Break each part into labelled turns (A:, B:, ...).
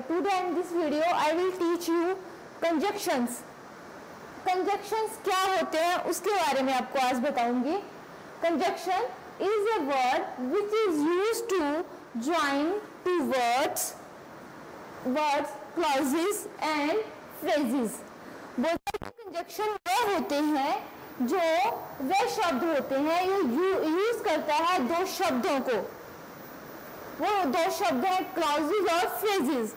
A: today in this video I will teach you conjunctions. Conjunctions क्या होते हैं उसके बारे में आपको आज बताऊंगी. Conjunction is a word which is used to join two words, clauses and phrases. Conjunction वो होते हैं जो वे शब्द होते हैं यूज करता है दो शब्दों को. वो दो शब्द हैं क्लॉजेस और फ्रेजेस.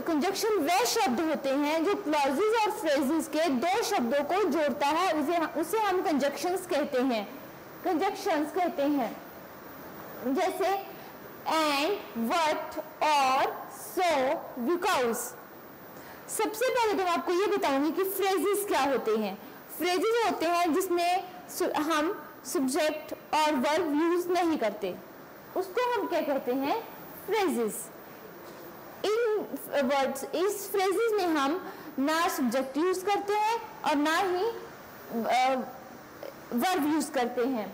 A: कंजक्शन वे शब्द होते हैं जो क्लॉजेस और फ्रेजेस के दो शब्दों को जोड़ता है, उसे हम कंजक्शंस कहते हैं. कंजक्शंस कहते हैं जैसे एंड, व्हाट, और, सो, बिकॉज. सबसे पहले तो मैं आपको ये बताऊंगी कि फ्रेजेस क्या होते हैं. फ्रेजेस होते हैं जिसमें हम सब्जेक्ट और वर्ब यूज नहीं करते, उसको हम क्या कहते हैं, फ्रेजेस. इन वर्ड्स, इस फ्रेजेस में हम ना सब्जेक्ट यूज करते हैं और ना ही वर्ब यूज करते हैं.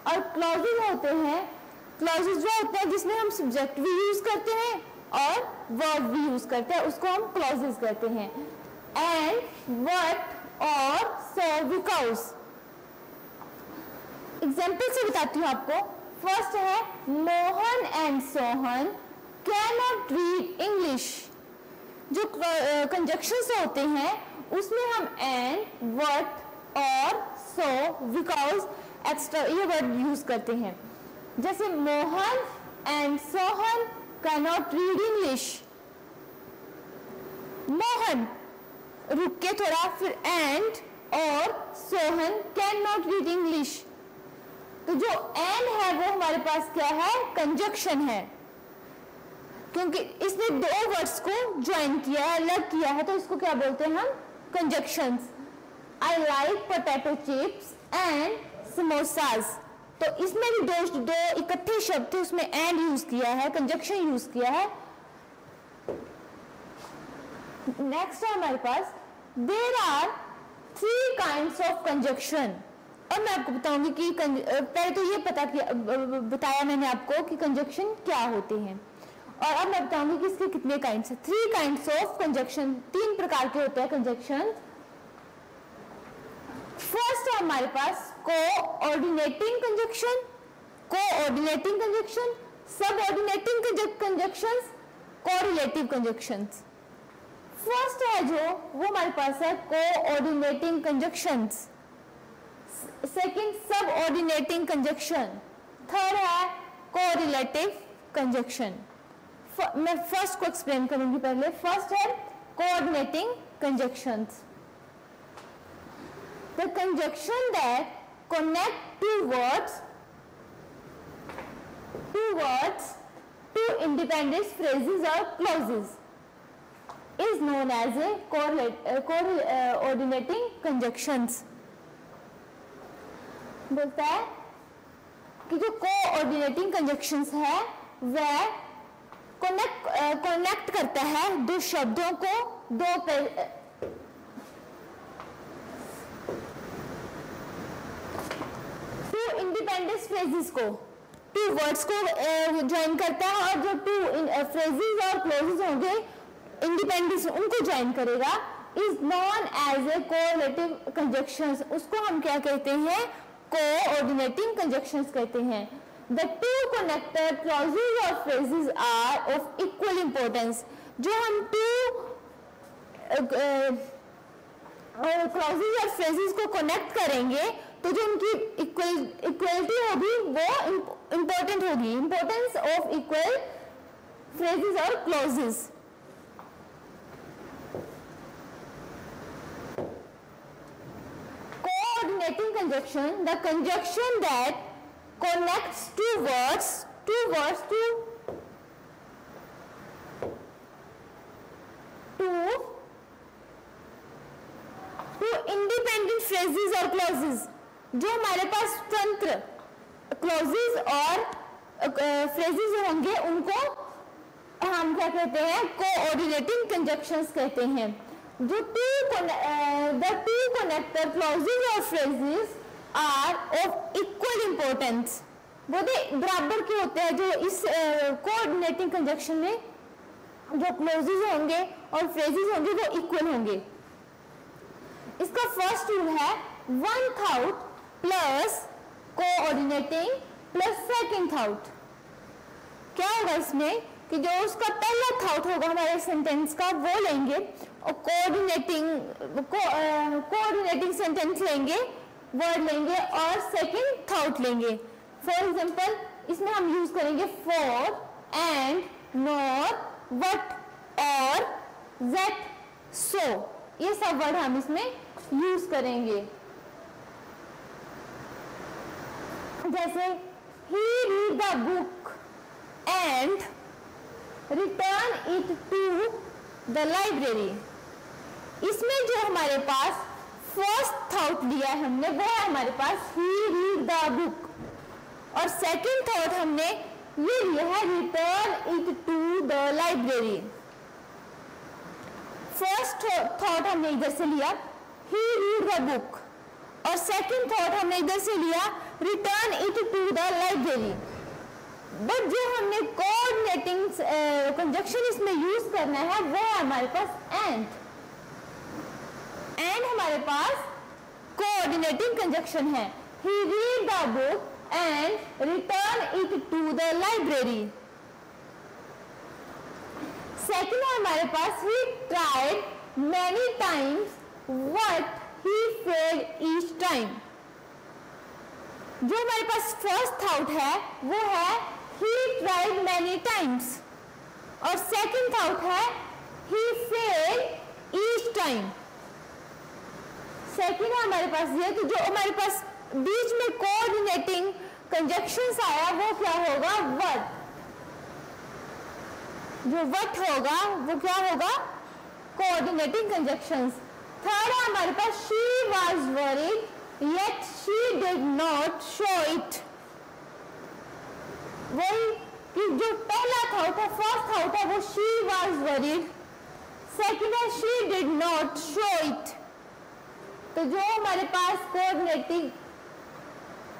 A: और क्लॉजेस होते हैं, क्लॉजेस जो होते हैं जिसमें हम सब्जेक्ट भी यूज करते हैं और वर्ब भी यूज करते हैं, उसको हम क्लॉजेस कहते हैं. एंड, व्हाट, और, सो, बिकॉज. एग्जाम्पल से बताती हूँ आपको. फर्स्ट है Mohan and Sohan can not read English. जो कंजक्शंस होते हैं उसमें हम एंड, व्हाट, और, सो, बिकॉज एक्स्ट्रा ये वर्ड यूज करते हैं. जैसे Mohan and Sohan can not read English. Mohan रुक के थोड़ा, फिर एंड और Sohan can not read English. तो जो एंड है वो हमारे पास क्या है, कंजक्शन है, क्योंकि इसने दो वर्ड्स को ज्वाइन किया है, अलग किया है, तो इसको क्या बोलते हैं हम, conjunctions. I like potato chips and samosas. तो इसमें भी दो इकट्ठे शब्द थे, उसमें एंड यूज किया है, कंजक्शन यूज किया है. नेक्स्ट है हमारे पास there are 3 kinds of conjunction. अब मैं आपको बताऊंगी कि पहले तो ये बताया मैंने आपको कि कंजक्शन क्या होते हैं, और अब मैं बताऊंगी कि इसके कितने काइंड्स हैं. 3 काइंड्स ऑफ कंजक्शन, 3 प्रकार के होते हैं कंजक्शन. फर्स्ट है हमारे पास coordinating conjunction, coordinating conjunction, subordinating conjunctions, correlative conjunctions. First है जो वो हमारे पास है coordinating conjunctions. Second subordinating conjunction. Third है कोरिलेटिव कंजक्शन. मैं फर्स्ट को एक्सप्लेन करूंगी पहले. फर्स्ट है coordinating conjunctions. The conjunction that connect two words, two independent phrases or clauses is known as a coordinating conjunctions. बोलता है कि जो coordinating conjunctions है वह कनेक्ट करता है दो शब्दों को, इंडिपेंडेंट फ्रेजेस को, 2 वर्ड्स को ज्वाइन करता है, और जो 2 फ्रेजेस और क्लोजेस होंगे इंडिपेंडेंस उनको ज्वाइन करेगा. Is known as a correlative conjunctions. उसको हम क्या कहते हैं, कोऑर्डिनेटिंग कंजक्शंस कहते हैं. द 2 कनेक्टेड क्लॉजेस और phrases are of equal importance. जो हम 2 क्लॉजेस और फ्रेजेस को कनेक्ट करेंगे तो जो उनकी इक्वलिटी होगी वो इंपॉर्टेंट होगी. इंपॉर्टेंस ऑफ इक्वल फ्रेजेस और clauses. Coordinating conjunction, the conjunction that connects two words to independent phrases or clauses. जो हमारे पास स्वतंत्र क्लॉजेस और फ्रेजेस होंगे उनको हम क्या कहते हैं, कोऑर्डिनेटिंग कंजक्शंस कहते हैं. जो the two connected clauses or phrases are of equal importance. वो बराबर के होते हैं जो इस कोऑर्डिनेटिंग कंजक्शन में जो क्लोजेस होंगे और फ्रेजेस होंगे वो इक्वल होंगे। इसका फर्स्ट रूल है one thought plus coordinating plus second thought. क्या होगा इसमें कि जो उसका पहला थाउट होगा हमारे सेंटेंस का वो लेंगे और कोऑर्डिनेटिंग सेंटेंस लेंगे, वर्ड लेंगे और सेकंड थाउट लेंगे। फॉर एग्जांपल इसमें हम यूज करेंगे फॉर, एंड, नॉर, वट और दैट, सो, ये सब वर्ड हम इसमें यूज करेंगे। जैसे he read the book and return it to the library। इसमें जो हमारे पास फर्स्ट थाउट लिया है हमने वो है हमारे पास he read the book, और सेकंड थाउट हमने ये लिया है return it to the library। First thought हमने इधर से लिया he read the book और सेकंड थॉट हमने इधर से लिया return it to the library। But जो हमने कोऑर्डिनेटिंग कंजक्शन इसमें यूज करना है वो है हमारे पास एंड हमारे पास कोऑर्डिनेटिंग कंजक्शन है he read the book and return it to the library। Second है हमारे पास he tried many times what he failed each time। जो हमारे पास फर्स्ट थाउट है वो है he tried many times और सेकंड थाउट है he failed each time। Second है हमारे पास ये कि जो हमारे पास बीच में कोऑर्डिनेटिंग कंजक्शंस आया वो क्या होगा what। जो what होगा वो क्या होगा कोऑर्डिनेटिंग कंजक्शंस। थर्ड है हमारे पास she was worried yet she did not show it। वही कि जो पहला थाउट है फर्स्ट थाउट है वो she was worried, सेकंड है she did not show it। तो जो हमारे पास कोऑर्डिनेटिंग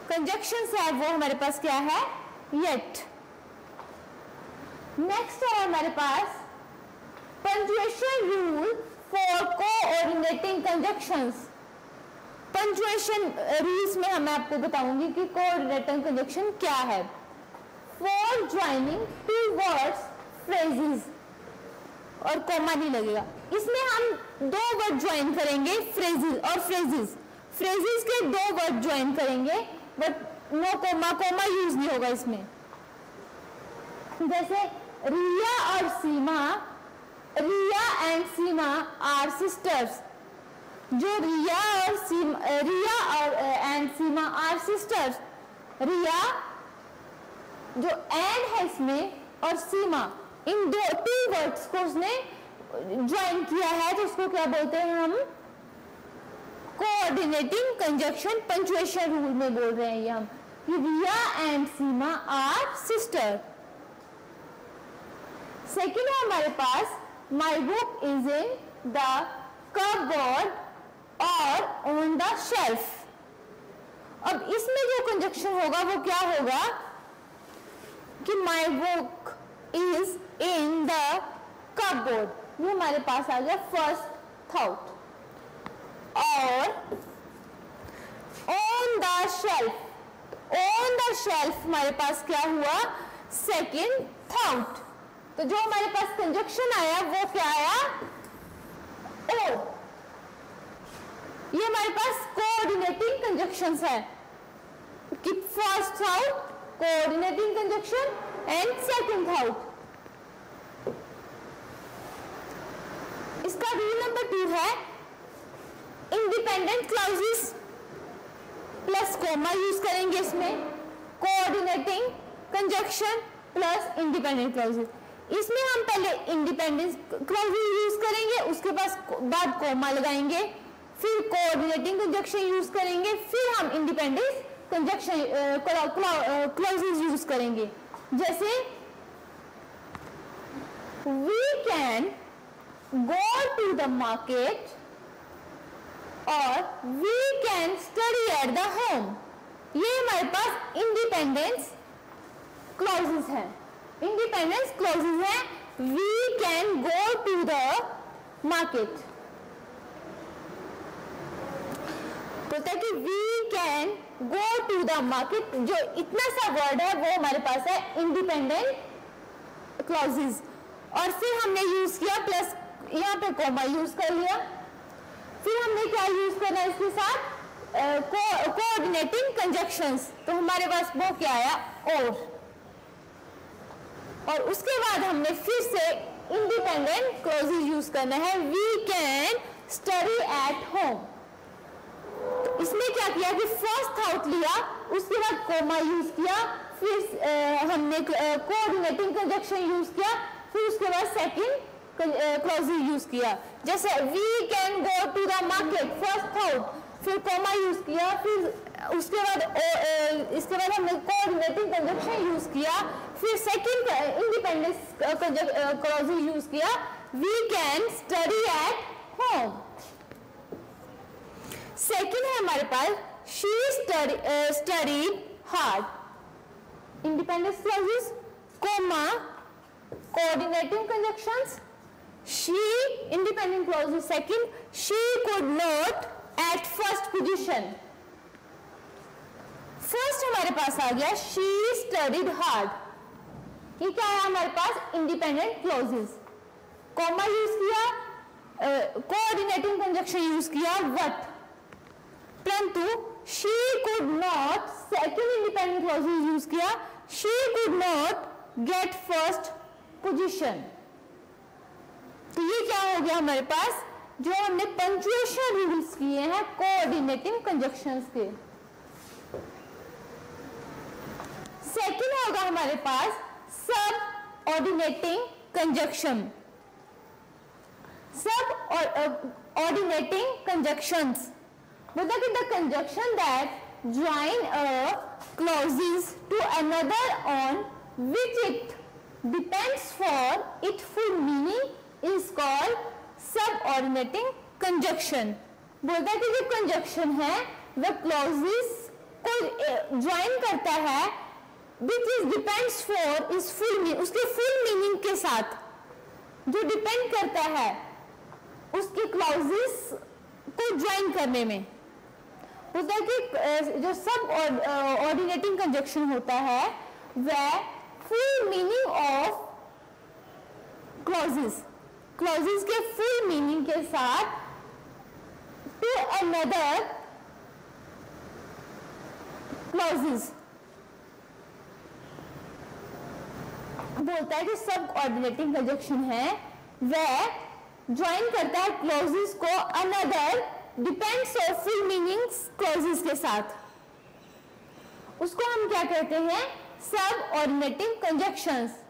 A: कंजक्शंस है वो हमारे पास क्या है yet। नेक्स्ट है हमारे पास punctuation rule for coordinating conjunctions. Punctuation rules में मैं आपको बताऊंगी कि कोऑर्डिनेटिंग कंजक्शन क्या है। For joining two words phrases, और कोमा नहीं लगेगा इसमें, हम दो वर्ड ज्वाइन करेंगे फ्रेजेस और फ्रेजेस। फ्रेजेस के दो वर्ड ज्वाइन करेंगे but no comma, comma use नहीं होगा इसमें। जैसे रिया और Seema, Riya and Seema are sisters. जो रिया और एंड सीमा आर सिस्टर्स। रिया जो एंड है इसमें और सीमा, इन दो टू वर्ड्स को उसने ज्वाइन किया है तो उसको क्या बोलते हैं हम कोऑर्डिनेटिंग कंजक्शन। पंक्चुएशन रूल में बोल रहे हैं ये हम कि Riya and Seema are sister. Second है हमारे पास my book is in the cupboard और ऑन द शेल्फ। अब इसमें जो कंजक्शन होगा वो क्या होगा कि my book is in the cupboard, ये हमारे पास आ गया फर्स्ट थाउट। और on the shelf, on the shelf हमारे पास क्या हुआ सेकेंड थाउट। तो जो हमारे पास कंजक्शन आया वो क्या आया ओ। ये हमारे पास कोऑर्डिनेटिंग कंजक्शंस है कि first thought coordinating conjunction and second thought. इसका रूल नंबर 2 है independent clauses plus comma use करेंगे इसमें। Coordinating conjunction plus independent clauses, इसमें हम पहले इंडिपेंडेंस क्लाउजेस यूज करेंगे, उसके बाद कोमा लगाएंगे, फिर कोऑर्डिनेटिंग कंजक्शन यूज करेंगे, फिर हम इंडिपेंडेंस कंजक्शन क्लाउजेस यूज करेंगे। जैसे we can go to the market और we can study at the home. ये हमारे पास इंडिपेंडेंस क्लॉजेस हैं। इंडिपेंडेंस क्लॉजेस हैं we can go to the market. बोलता है कि we can go to the market. जो इतना सा वर्ड है वो हमारे पास है इंडिपेंडेंट क्लॉजेज, और फिर हमने यूज किया प्लस यहाँ पे कॉमा यूज कर लिया। फिर हमने क्या यूज करना है इसके साथ, कोऑर्डिनेटिंग कंजक्शंस। तो हमारे पास वो क्या आया, और उसके बाद हमने फिर से इंडिपेंडेंट क्लॉजेज यूज करना है। We can study at home. तो इसमें क्या किया कि फर्स्ट थाउट लिया, उसके बाद कोमा यूज किया, फिर हमने कोऑर्डिनेटिंग कंजक्शन यूज किया, फिर उसके बाद सेकंड क्लॉजेज यूज किया। जैसे we can go to the market, first thought, फिर कोमा यूज किया, फिर उसके बाद इसके बाद हमने कोऑर्डिनेटिंग कंजक्शन यूज किया, फिर सेकंड इंडिपेंडेंस क्लॉजेज यूज किया, we can study at home. Second है हमारे पास she studied hard, independence clauses, comma, coordinating conjunctions, she independent clause second, she could not at first position। First हमारे पास आ गया she studied hard, ये क्या है हमारे पास इंडिपेंडेंट क्लॉजेज। कॉमा यूज किया, कोऑर्डिनेटिंग कंजक्शन यूज किया what, परंतु she could not second independent clauses use किया, she could not get first position। तो ये क्या हो गया हमारे पास, जो हमने पंक्चुएशन रूल्स किए हैं कोऑर्डिनेटिंग कंजक्शंस के। सेकंड होगा हमारे पास सब ऑर्डिनेटिंग कंजक्शन। सब ऑर्डिनेटिंग कंजक्शंस मतलब कि the conjunction that join a clauses to another on which it depends for it full meaning is called subordinating conjunction। बोलता है कि जो कंजक्शन है वह क्लॉजेस को ज्वाइन करता है which is depends for is full meaning, उसके फुल मीनिंग के साथ जो डिपेंड करता है उसके क्लॉजेस को ज्वाइन करने में। बोलता है कि जो सब ऑर्डिनेटिंग कंजक्शन होता है वह फुल मीनिंग ऑफ क्लॉजेस के फुल मीनिंग के साथ टू अनदर क्लॉजेस। बोलता है कि सब ऑर्डिनेटिंग कंजक्शन है वह ज्वाइन करता है क्लॉजेस को another depends on full meanings clauses के साथ, उसको हम क्या कहते हैं, सब ऑर्डिनेटिंग कंजक्शंस।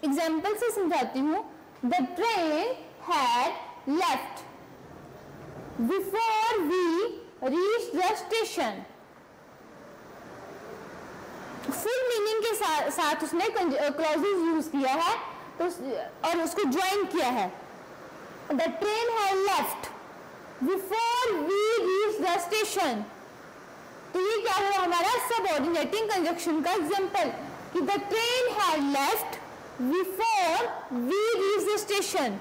A: एग्जाम्पल से समझाती हूं। The train had left before we reached the station। Full meaning के साथ उसने क्लॉजेस यूज किया है तो और उसको ज्वाइन किया है। The train had left before we reached the station। तो ये क्या हुआ हमारा सबऑर्डिनेटिंग कंजक्शन का एग्जांपल कि the train had left before we reach the station।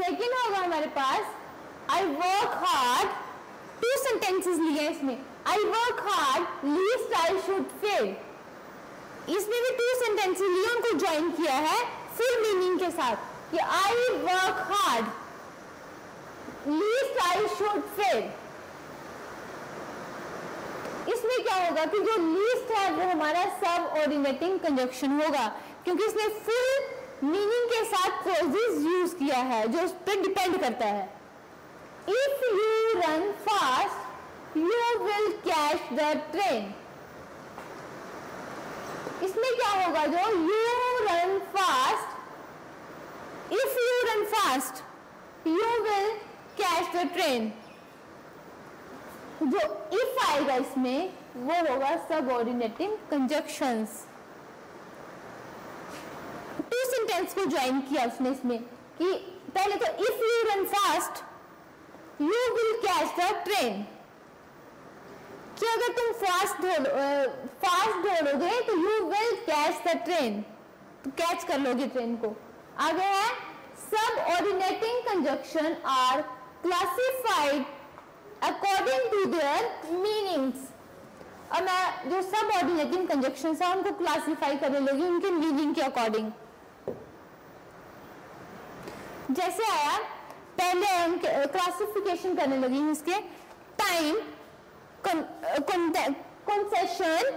A: Second होगा हमारे पास I work hard, two sentences लिए इसमें, I work hard least I should fail। इसमें भी टू सेंटेंसेस लिए उनको ज्वाइन किया है फुल मीनिंग के साथ कि I work hard least I should fail। इसमें क्या होगा कि जो लीस्ट है वो हमारा सब ऑर्डिनेटिंग कंजक्शन होगा क्योंकि इसने फुल मीनिंग के साथ क्लॉजेस यूज किया है जो उस पर डिपेंड करता है। If you run fast you will catch the train. इसमें क्या होगा, जो you run fast, if you run fast you will catch the train. जो इफ आएगा इसमें वो होगा सबऑर्डिनेटिंग कंजक्शंस। टू सेंटेंस को ज्वाइन किया उसने इसमें कि पहले तो if you run fast you will catch the train, कि अगर तुम फास्ट दौड़ोगे तो you will catch the train, तो कैच कर लोगे ट्रेन को। आगे है subordinating conjunction are classified according to their meanings. और मैं जो सब ऑर्डिनेटिंग कंजक्शन है उनको क्लासिफाई करने लगी उनके मीनिंग के अकॉर्डिंग। जैसे आया, पहले हम क्लासिफिकेशन करने लगी इसके time, concession,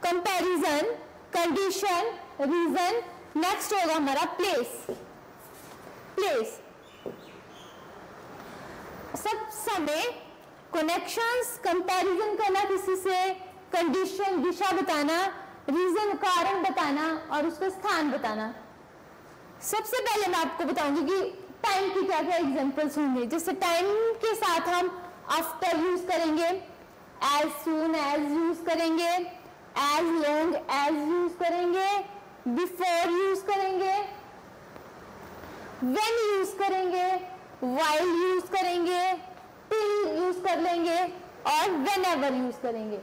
A: comparison, condition, reason. Next होगा हमारा प्लेस। प्लेस सब समय, कनेक्शंस, कंपैरिजन करना किसी से, कंडीशन दिशा बताना, रीजन कारण बताना और उसका स्थान बताना। सबसे पहले मैं आपको बताऊंगी कि टाइम की क्या क्या एग्जांपल्स होंगे। जैसे टाइम के साथ हम आफ्टर यूज करेंगे, एज सून एज यूज करेंगे, एज लॉन्ग एज यूज करेंगे, बिफोर यूज करेंगे, व्हेन यूज करेंगे, व्हाइल यूज करेंगे, टिल यूज कर लेंगे और व्हेनेवर यूज करेंगे।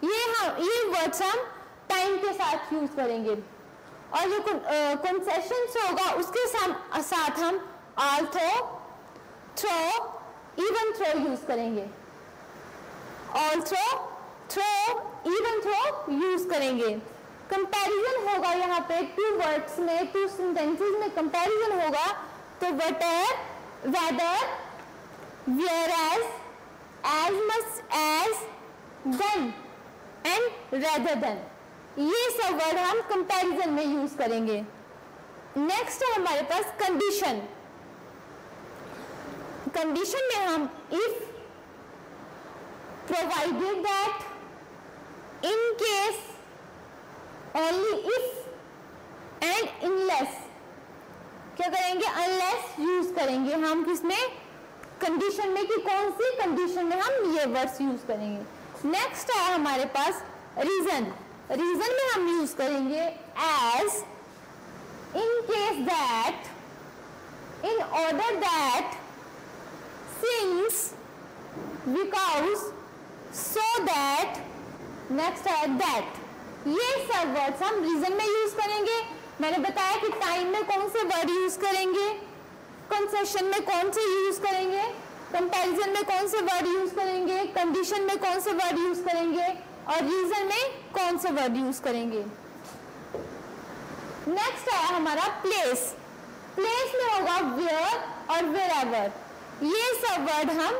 A: ये वर्ड्स हम टाइम के साथ यूज करेंगे। और जो कंसेशंस होगा उसके साथ हम although, though, even though use करेंगे। Although, though, even though use करेंगे। कंपैरिजन होगा यहाँ पे टू वर्ड्स में, टू सेंटेंसेस में कंपैरिजन होगा तो whatever, whether, whereas, as much as, then and rather than। ये सब वर्ड हम कंपैरिजन में यूज करेंगे। नेक्स्ट है हमारे पास कंडीशन। कंडीशन में हम if, provided that, in case, only if and unless क्या करेंगे, अनलेस यूज करेंगे हम किसमें, कंडीशन में, कि कौन सी कंडीशन में हम ये वर्ड्स यूज करेंगे। नेक्स्ट है हमारे पास रीजन। रीजन में हम यूज करेंगे as, in case that, in order that, since, because, so that. Next है दैट। ये सब वर्ड्स हम रीजन में यूज करेंगे। मैंने बताया कि टाइम में कौन से वर्ड यूज करेंगे, कंसेशन में कौन से यूज करेंगे, कंपैरिजन में कौन से वर्ड यूज करेंगे, कंडीशन में कौन से वर्ड यूज करेंगे और रीजन में कौन से वर्ड यूज करेंगे। नेक्स्ट है हमारा प्लेस। प्लेस में होगा वेयर और वेयरएवर। ये सब वर्ड हम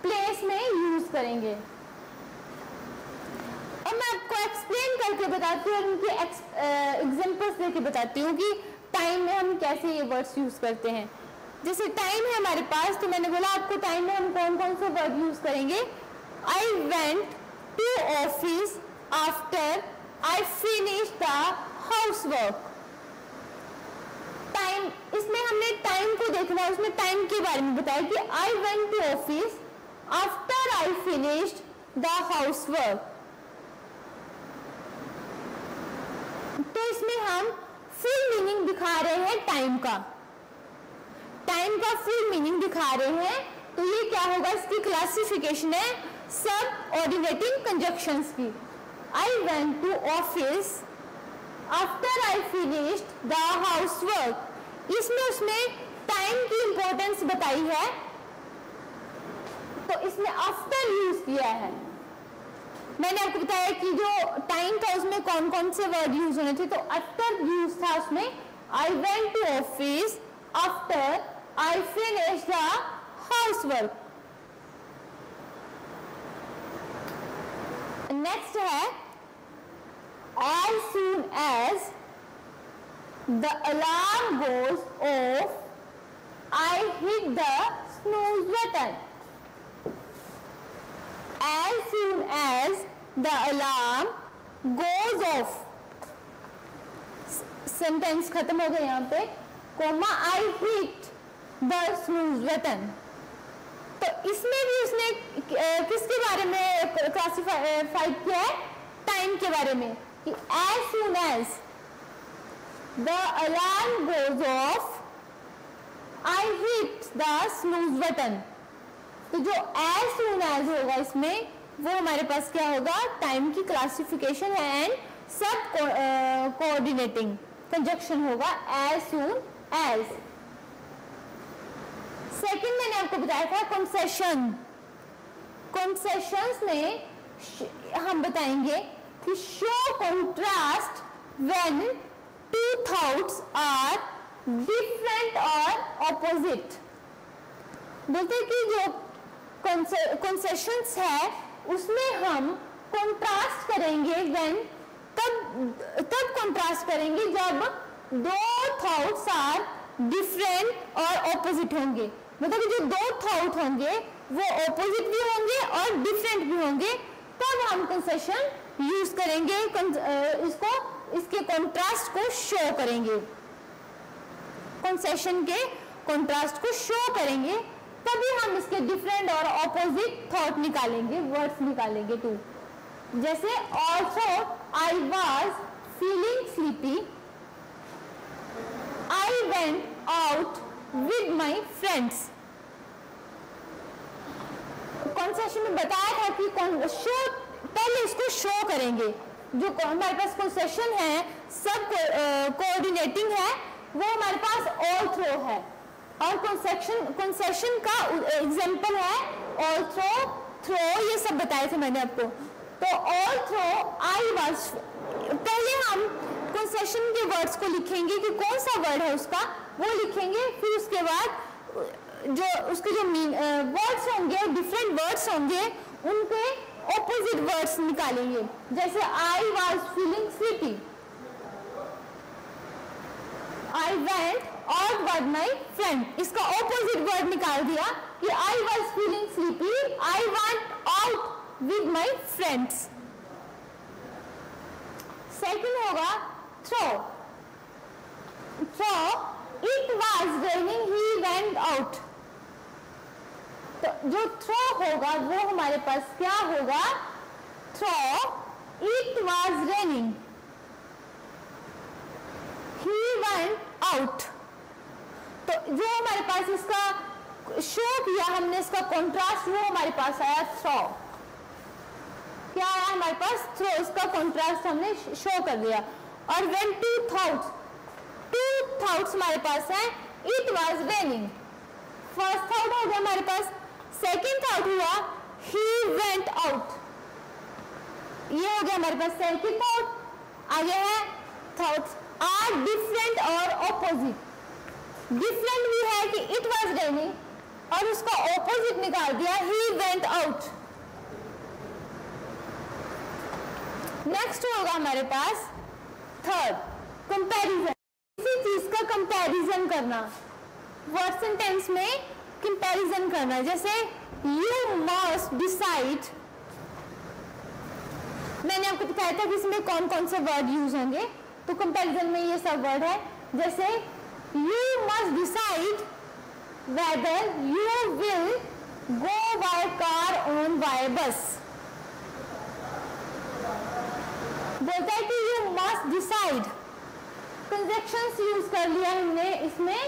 A: प्लेस में यूज करेंगे। और मैं आपको एक्सप्लेन करके बताती हूँ और उनके एग्जांपल्स देके बताती हूँ कि टाइम में हम कैसे ये वर्ड्स यूज करते हैं। जैसे टाइम है हमारे पास, तो मैंने बोला आपको टाइम में हम कौन कौन से वर्ड यूज करेंगे। I went to office after I finish the housework. Time, इसमें हमने टाइम को देखना है, उसमें टाइम के बारे में बताया कि I went to office after I finished the housework. तो इसमें हम फुल मीनिंग दिखा रहे हैं टाइम का, टाइम का फुल मीनिंग दिखा रहे हैं। तो ये क्या होगा, इसकी क्लासिफिकेशन है सब ऑर्डिनेटिंग कंजक्शंस की। I went to office after I finished the housework. इसमें उसने टाइम की इंपॉर्टेंस बताई है, तो इसमें आफ्टर यूज किया है। मैंने आपको बताया कि जो टाइम था उसमें कौन कौन से वर्ड यूज होने थे, तो आफ्टर यूज था उसमें। I went to office after I finished the housework. Next है as soon as the alarm goes off, I hit the snooze button. As soon as the alarm goes off, sentence खत्म हो गया यहाँ पे, coma I hit the snooze button। तो इसमें भी उसने किसके बारे में क्लासिफाइड किया है, टाइम के बारे में, कि as soon as the alarm goes off, I hit the snooze button। तो जो as soon as होगा इसमें वो हमारे पास क्या होगा, टाइम की क्लासिफिकेशन है एंड सब कोऑर्डिनेटिंग कंजक्शन होगा एज सून एज। सेकंड मैंने आपको बताया था कंसेशन। कंसेशंस में हम बताएंगे कि show contrast when two thoughts are different और ऑपोजिट। बोलते हैं कि जो कंसेशंस है उसमें हम कंट्रास्ट करेंगे व्हेन, तब कंट्रास्ट करेंगे जब दो थॉट्स आर डिफरेंट और ऑपोजिट होंगे। मतलब जो दो थॉट होंगे वो ऑपोजिट भी होंगे और डिफरेंट भी होंगे, तब हम कंसेशन यूज करेंगे, इसके कंट्रास्ट को शो करेंगे, कंसेशन के कंट्रास्ट को शो करेंगे, तभी हम इसके डिफरेंट और ऑपोजिट थॉट निकालेंगे, वर्ड्स निकालेंगे टू। जैसे also I was feeling sleepy, I went out with my friends. Concession में बताया था कि शो, पहले इसको शो करेंगे। जो हमारे पास कंसेशन है सब कोऑर्डिनेटिंग है, वो हमारे पास ऑल थ्रो है, और कंसेशन का एग्जांपल है ऑल थ्रो, थ्रो, ये सब बताए थे मैंने आपको। तो ऑल थ्रो आई वाज, पहले हम कंसेशन के वर्ड्स को लिखेंगे कि कौन सा वर्ड है उसका, वो लिखेंगे, फिर उसके बाद जो उसके जो वर्ड्स होंगे, डिफरेंट वर्ड्स होंगे, उनके ऑपोजिट वर्ड्स निकालेंगे। जैसे I was feeling sleepy, I went out with my friend, इसका ऑपोजिट वर्ड निकाल दिया कि I was feeling sleepy, I went out with my friends. Second होगा though, though, it was raining, he went out. तो जो though होगा वो हमारे पास क्या होगा, though, it was raining, he went out. तो जो हमारे पास इसका शो किया हमने, इसका कॉन्ट्रास्ट, वो हमारे पास आया थ्रो। क्या आया हमारे पास, थ्रो, इसका कॉन्ट्रास्ट हमने शो कर दिया। और व्हेन टू थॉट्स हमारे पास है, it was raining, first thought हो गया हमारे पास। सेकेंड थॉट हुआ ही वेंट आउट, ये हो गया हमारे पास सेकेंड थॉट। आगे है थॉट्स आर डिफरेंट और ऑपोजिट। डिफरेंट भी है कि इट वॉज रेनिंग, और उसका ऑपोजिट निकाल दिया ही वेंट आउट। नेक्स्ट होगा हमारे पास थर्ड, कंपैरिजन, किसी चीज का कंपैरिजन करना, वर्ड सेंटेंस में कंपैरिजन करना। जैसे यू मस्ट डिसाइड, मैंने आपको बताया था कि इसमें कौन कौन से वर्ड यूज होंगे, तो कंपैरिजन में ये सब वर्ड है। जैसे you must decide whether you will go by car और बाय बस। बोलता है कि you must decide, conjunctions use कर लिया हमने इसमें।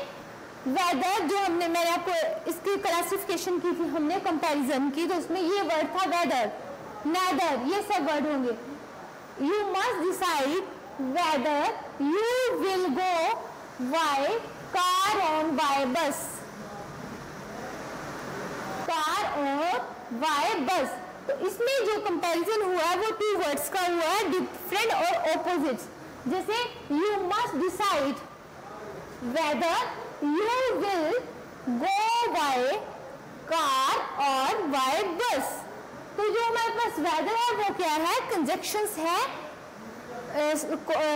A: वेदर जो हमने, मैंने आपको इसकी क्लासिफिकेशन की थी हमने कंपैरिजन की, तो उसमें ये वर्ड था वेदर, नेदर, ये सब वर्ड होंगे। You must decide whether you will go by car और बाय बस, कार और बाय बस। तो इसमें जो कंपैरिजन हुआ है वो टू वर्ड्स का हुआ है, डिफरेंट और ऑपोजिट्स। जैसे you must decide whether you will go by car और बाय बस। तो जो हमारे पास वेदर है वो क्या है, कंजक्शंस है,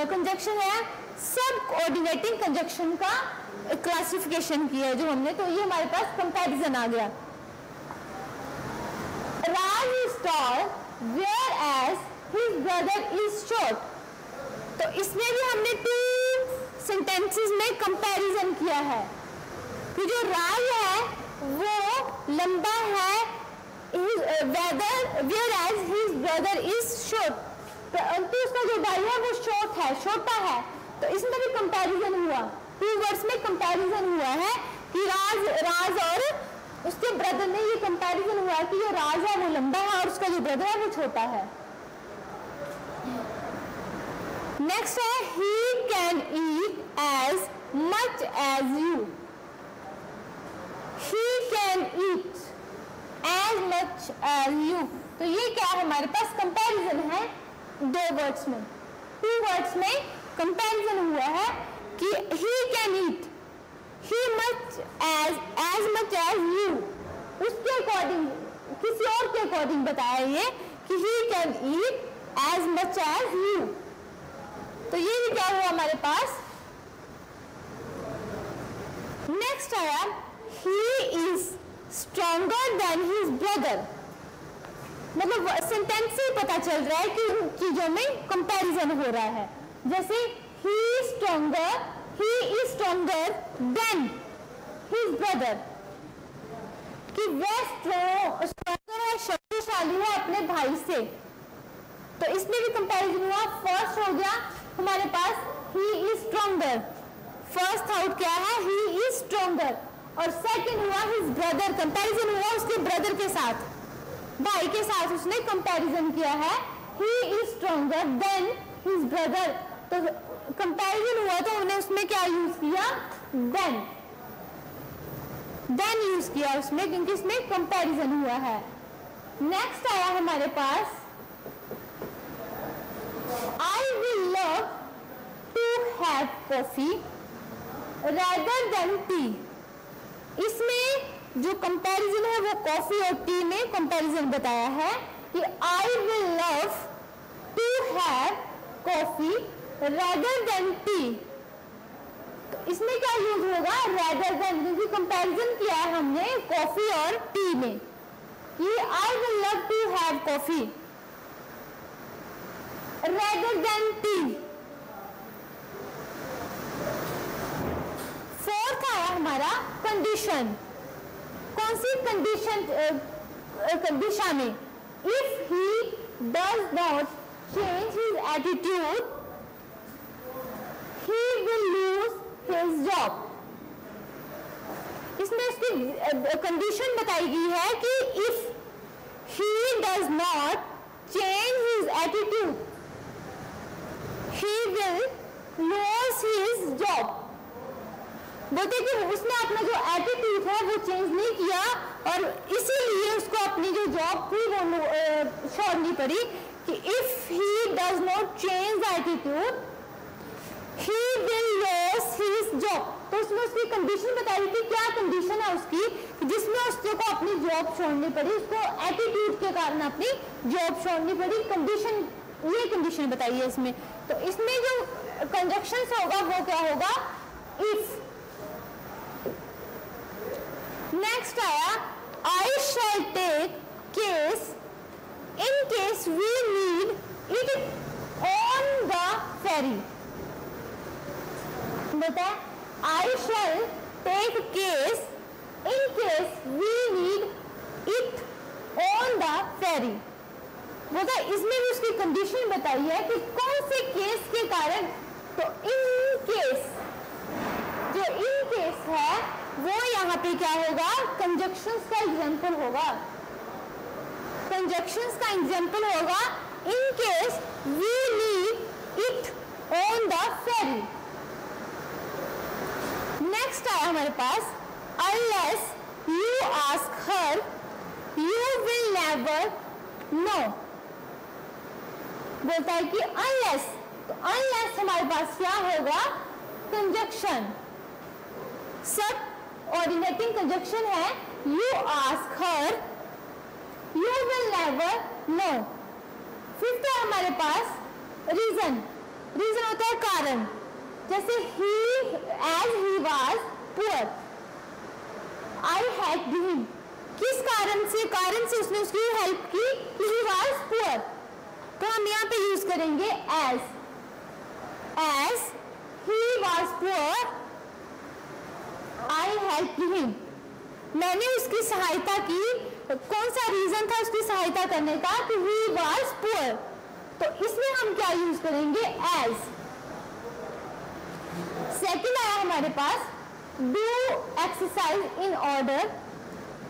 A: कंजक्शन है, सब कोऑर्डिनेटिंग कंजक्शन का क्लासिफिकेशन किया है जो हमने। तो ये हमारे पास कंपैरिजन आ गया। Raj is tall, whereas his brother is short. तो इसमें भी हमने टू सेंटेंसेस में कंपैरिजन किया है कि जो राज है वो लंबा है, whereas his brother is short, तो उसका जो भाई है वो शॉर्ट है, छोटा है। तो इसमें भी कंपैरिजन हुआ, टू वर्ड्स में कंपैरिजन हुआ है कि राज और उसके ब्रदर में ये कंपैरिजन हुआ कि जो राज है वो लंबा है और उसका उसका जो ब्रदर है वो छोटा है। नेक्स्ट है he can eat as much as you. He can eat as much as you, तो ये क्या है हमारे पास कंपैरिजन है दो वर्ड्स में, टू वर्ड्स में कंपैरिजन हुआ है कि he can eat he much as much as you, उसके अकॉर्डिंग किसी और के अकॉर्डिंग बताया ये कि he can eat as much as you. तो ये भी क्या हुआ हमारे पास। नेक्स्ट आया he is stronger than his brother, मतलब सेंटेंस से पता चल रहा है कि इन चीजों में कंपैरिजन हो रहा है। जैसे ही is stronger than his brother, कि वह स्ट्रॉन्गर है, शक्तिशाली है अपने भाई से, तो इसमें भी कंपैरिजन हुआ। फर्स्ट हो गया हमारे पास he is stronger, first out क्या है ही इज स्ट्रॉन्गर, और सेकंड हुआ हिज ब्रदर, कंपैरिजन हुआ उसके ब्रदर के साथ, भाई के साथ उसने कंपैरिजन किया है he is stronger than his brother. तो कंपैरिजन हुआ तो उन्होंने उसमें क्या यूज किया, देन यूज किया उसमें, क्योंकि इसमें कंपैरिजन हुआ है। नेक्स्ट आया हमारे पास I will love to have coffee rather than tea. इसमें जो कंपैरिजन है वो कॉफी और टी में कंपैरिजन बताया है कि I will love to have coffee rather than tea. तो इसमें क्या यूज होगा, रेदर देन, क्योंकि कंपैरिजन किया है हमने कॉफी और टी में कि I will love to have coffee rather than tea. Fourth आया हमारा कंडीशन, कौन सी कंडीशन दिशा में, if he does not change his attitude he will lose his job. इसमें इसकी कंडीशन बताई गई है कि if he does not change his attitude he will lose his job। बोलते कि उसने अपना जो एटीट्यूड है वो चेंज नहीं किया और इसीलिए उसको अपनी जो जॉब थी वो छोड़नी पड़ी कि if he does not change attitude he will lose his job। तो उसमें उसकी कंडीशन बताई थी, क्या कंडीशन है उसकी जिसमें उसको अपनी जॉब छोड़नी पड़ी, उसको एटीट्यूड के कारण अपनी जॉब छोड़नी पड़ी। कंडीशन, ये कंडीशन बताई है इसमें। तो इसमें जो कंजक्शंस होगा वो क्या होगा, इफ। नेक्स्ट आया I shall take case in case we need it on the ferry. बता I shall take case in case we need it on the ferry. बोला इसमें भी उसकी कंडीशन बताई है कि कौन से केस के कारण। तो इन केस, जो इन केस है वो यहाँ पे क्या होगा, कंजक्शंस का एग्जांपल होगा, कंजक्शंस का एग्जांपल होगा in case we need it on the ferry. Next आया हमारे पास unless you ask her you will never know. बोलता है कि अनलेस, तो अनलेस हमारे पास क्या होगा, कंजक्शन, सब ऑर्डिनेटिंग कंजक्शन है। You ask her you will never know. Fifth है हमारे पास रीजन, रीजन होता है कारण, जैसे ही as he was poor I helped him. किस कारण से, कारण से उसने उसकी हेल्प की कि ही वाज पुअर, तो हम यहाँ पे यूज करेंगे as he was poor I helped him. मैंने उसकी सहायता की, कौन सा रीजन था उसकी सहायता करने का कि ही वॉज पुअर, तो इसमें हम क्या यूज करेंगे एज। सेकंड आया हमारे पास do exercise in order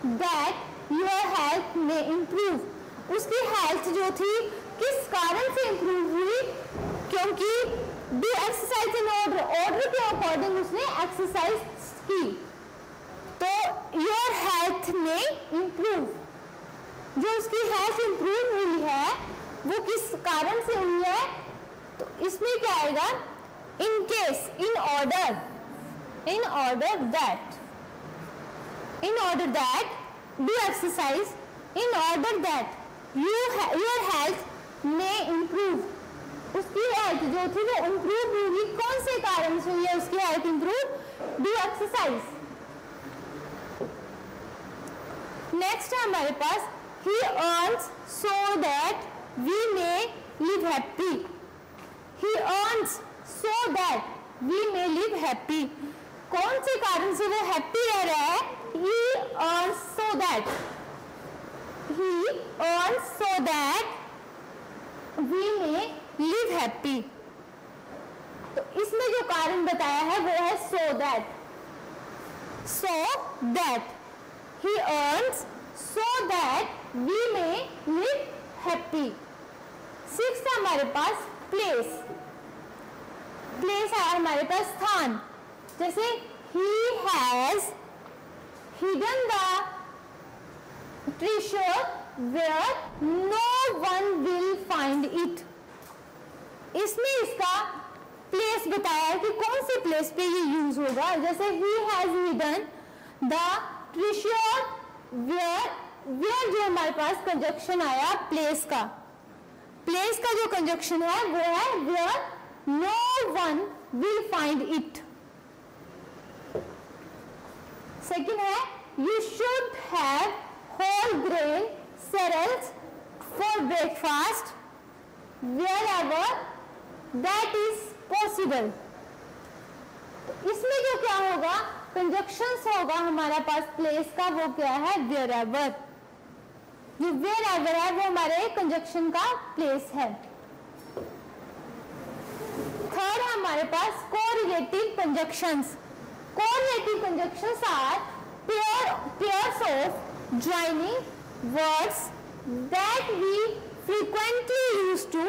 A: that your health may improve. उसकी हेल्थ जो थी किस कारण से इंप्रूव हुई, क्योंकि डू एक्सरसाइज इन ऑर्डर के अकॉर्डिंग उसने एक्सरसाइज की, तो योर हेल्थ में इंप्रूव, जो उसकी हेल्थ इंप्रूव हुई है वो किस कारण से हुई है, तो इसमें क्या आएगा, in case, in order that do exercise, in order that your health may improve, उसकी हेल्थ जो थी वो इंप्रूव हुई, कौन से कारण से हुई है उसकी health improve, do exercise. Next है हमारे पास he earns so that we may live happy, he earns so that we may live happy, कौन से कारण से वो हैप्पी रह रहा है, he earns so that we may live happy, तो इसमें जो कारण बताया है वो है so that he earns so that we may live happy। Sixth है हमारे पास प्लेस है हमारे पास स्थान, जैसे he has hidden the treasure where no one will find it, इसमें इसका प्लेस बताया है कि कौन से प्लेस पे ये यूज होगा, जैसे he has hidden the treasure where जो हमारे पास कंजक्शन आया प्लेस का जो कंजक्शन है वो है where no one will find it। Second है you should have whole grain cereals for breakfast wherever that is possible। इसमें जो क्या होगा, कंजक्शंस होगा हमारा पास प्लेस का, वो क्या है wherever, जो wherever है वो हमारे कंजक्शन का प्लेस है। थर्ड है हमारे पास correlative conjunctions are pairs of joining words that we frequently use to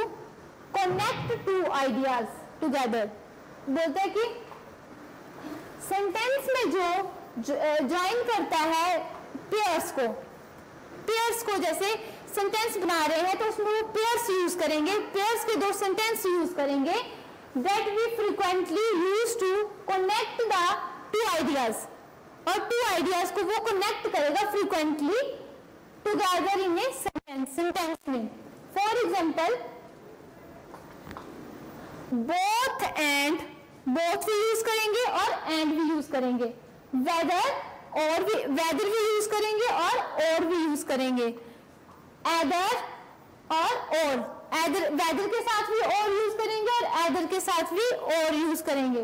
A: connect two ideas together। बोलते हैं कि सेंटेंस में जो ज्वाइन करता है पेयर्स को, जैसे सेंटेंस बना रहे हैं तो उसमें वो पेयर्स यूज करेंगे, पेयर्स के दो सेंटेंस यूज करेंगे, that we frequently use to connect the two ideas, और टू आइडियाज को वो कनेक्ट करेगा frequently together in a sentence में। फॉर एग्जाम्पल बोथ भी यूज करेंगे और एंड भी यूज करेंगे, वेदर भी यूज करेंगे और भी यूज करेंगे, एदर और वेदर के साथ भी और यूज करेंगे और एदर के साथ भी और यूज करेंगे,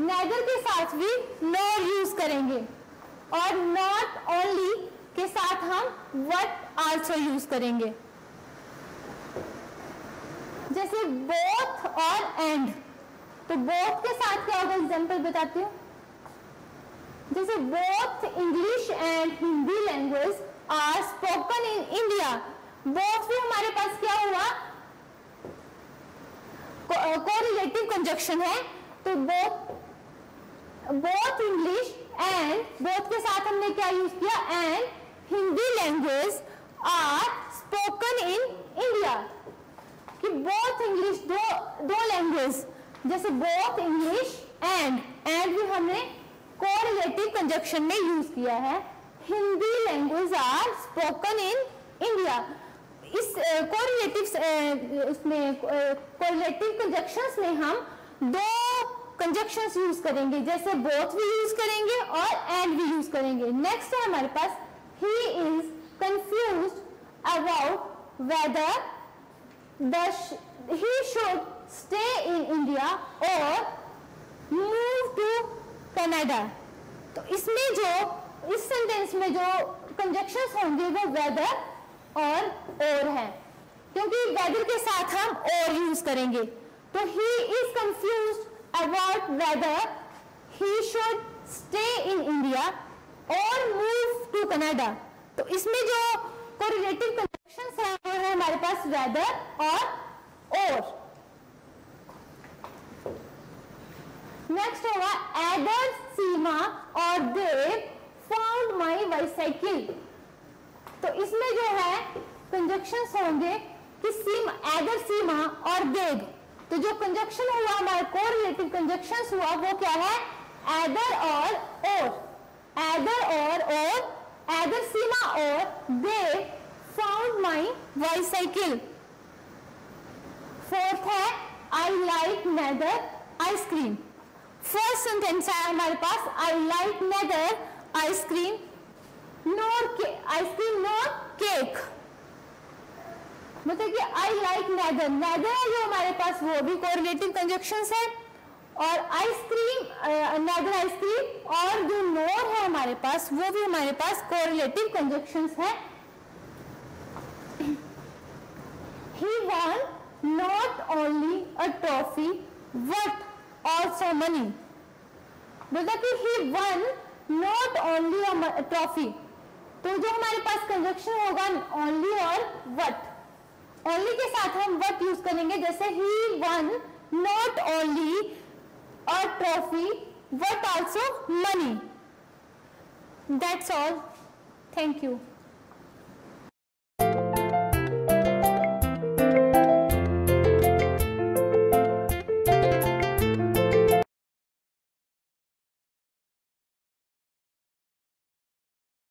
A: नेदर के साथ भी नॉर यूज करेंगे, और नॉट ओनली के साथ हम व्हाट आल्सो यूज करेंगे। जैसे बोथ और एंड, तो बोथ के साथ क्या होगा, एग्जांपल बताती हूँ, जैसे both English and Hindi language are spoken in India, both भी हमारे पास क्या हुआ, कोरिलेटिव कंजक्शन है, तो बोथ इंग्लिश एंड, बोथ के साथ हमने क्या यूज किया, and Hindi language are spoken in India, कि बोथ इंग्लिश दो लैंग्वेज, जैसे बोथ इंग्लिश एंड भी हमने कोरिलेटिव कंजक्शन में यूज किया है, Hindi language are spoken in India. इस कोरिलेटिव कंजक्शंस में हम दो कंजक्शंस यूज करेंगे, जैसे बोथ भी यूज करेंगे और एंड भी यूज करेंगे। नेक्स्ट है हमारे पास he is confused about whether he should stay in India or move to Canada। तो इसमें जो इस सेंटेंस में जो कंजक्शंस होंगे वो वेदर और है, क्योंकि वेदर के साथ हम और यूज करेंगे, तो he is confused about whether he should stay in India or move to Canada. तो इसमें जो कोरिलेटिव कंजक्शंस है वो है हमारे पास वेदर और। नेक्स्ट होगा एडर, सीमा और देव फाउंड माई बाइसाइकिल। तो इसमें जो है कंजक्शंस होंगे कि एडर, सीमा और देव। तो जो कंजक्शन हुआ हमारे कोरिलेटिव कंजक्शंस हुआ वो क्या है, एडर और। एडर और एडर, सीमा और Dev found my bicycle. Fourth है I like neither ice cream. First sentence है हमारे पास I like neither ice cream nor cake. मतलब कि आई लाइक नेदर, नेदर जो हमारे पास वो भी कोरिलेटिव कंजक्शंस है, और आइसक्रीम, नेदर आइसक्रीम, और जो नोर है हमारे पास वो भी हमारे पास कोरिलेटिव कंजक्शंस है। ही won not only a trophy but also money। मतलब कि he won not only a trophy। तो जो हमारे पास कंजक्शन होगा only और what, only के साथ हम what यूज करेंगे, जैसे he won not only a trophy but also money। That's all. Thank you.